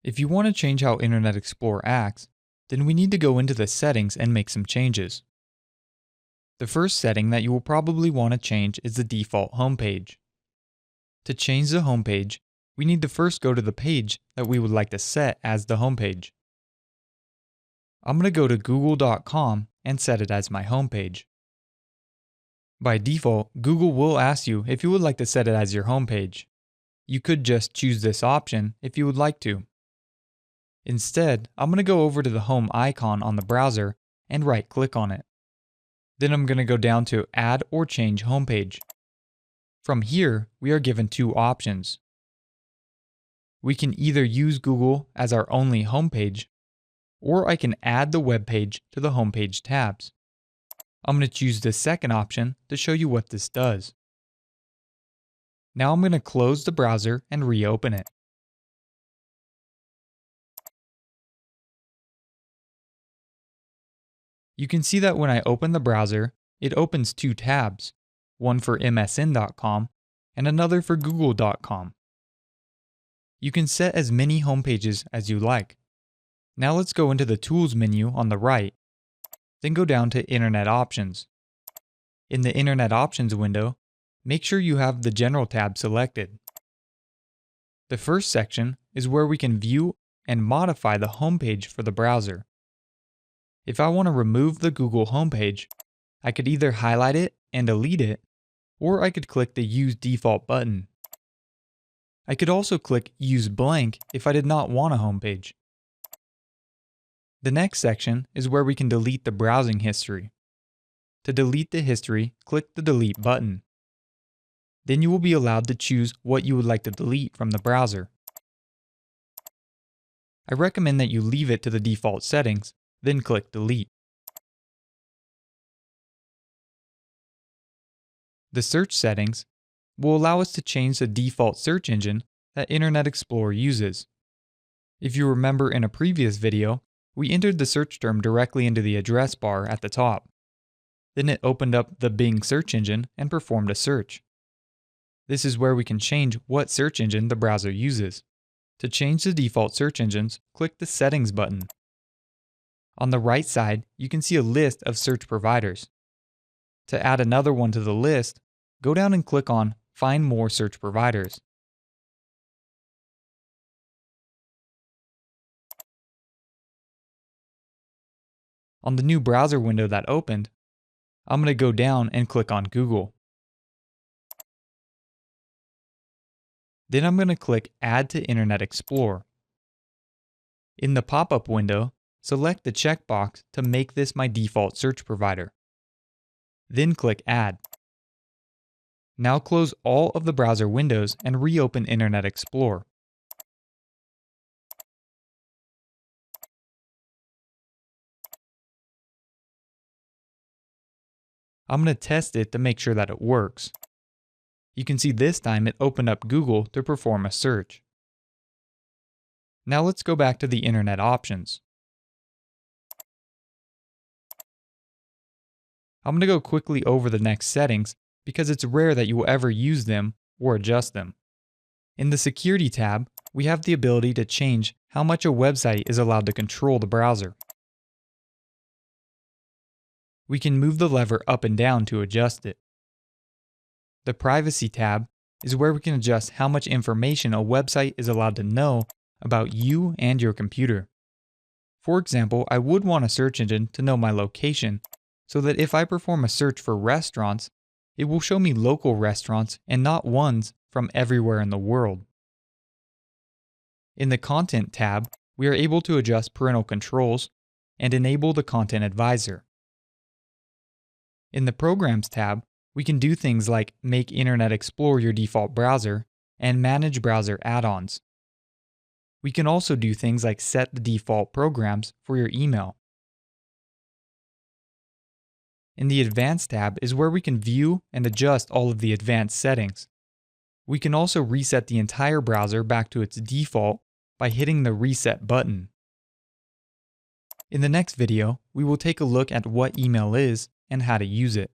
If you want to change how Internet Explorer acts, then we need to go into the settings and make some changes. The first setting that you will probably want to change is the default homepage. To change the homepage, we need to first go to the page that we would like to set as the homepage. I'm going to go to google.com and set it as my homepage. By default, Google will ask you if you would like to set it as your homepage. You could just choose this option if you would like to. Instead, I'm going to go over to the home icon on the browser and right-click on it. Then I'm going to go down to Add or Change Homepage. From here, we are given two options. We can either use Google as our only homepage, or I can add the web page to the homepage tabs. I'm going to choose the second option to show you what this does. Now I'm going to close the browser and reopen it. You can see that when I open the browser, it opens two tabs, one for msn.com and another for google.com. You can set as many homepages as you like. Now let's go into the Tools menu on the right, then go down to Internet Options. In the Internet Options window, make sure you have the General tab selected. The first section is where we can view and modify the homepage for the browser. If I want to remove the Google homepage, I could either highlight it and delete it, or I could click the Use Default button. I could also click Use Blank if I did not want a homepage. The next section is where we can delete the browsing history. To delete the history, click the Delete button. Then you will be allowed to choose what you would like to delete from the browser. I recommend that you leave it to the default settings, then click Delete. The search settings will allow us to change the default search engine that Internet Explorer uses. If you remember in a previous video, we entered the search term directly into the address bar at the top. Then it opened up the Bing search engine and performed a search. This is where we can change what search engine the browser uses. To change the default search engines, click the Settings button. On the right side, you can see a list of search providers. To add another one to the list, go down and click on Find More Search Providers. On the new browser window that opened, I'm going to go down and click on Google. Then I'm going to click Add to Internet Explorer. In the pop-up window, select the checkbox to make this my default search provider. Then click Add. Now close all of the browser windows and reopen Internet Explorer. I'm going to test it to make sure that it works. You can see this time it opened up Google to perform a search. Now let's go back to the Internet options. I'm going to go quickly over the next settings because it's rare that you will ever use them or adjust them. In the Security tab, we have the ability to change how much a website is allowed to control the browser. We can move the lever up and down to adjust it. The Privacy tab is where we can adjust how much information a website is allowed to know about you and your computer. For example, I would want a search engine to know my location so that if I perform a search for restaurants, it will show me local restaurants and not ones from everywhere in the world. In the Content tab, we are able to adjust parental controls and enable the Content Advisor. In the Programs tab, we can do things like make Internet Explorer your default browser and manage browser add-ons. We can also do things like set the default programs for your email. In the Advanced tab is where we can view and adjust all of the advanced settings. We can also reset the entire browser back to its default by hitting the Reset button. In the next video, we will take a look at what email is and how to use it.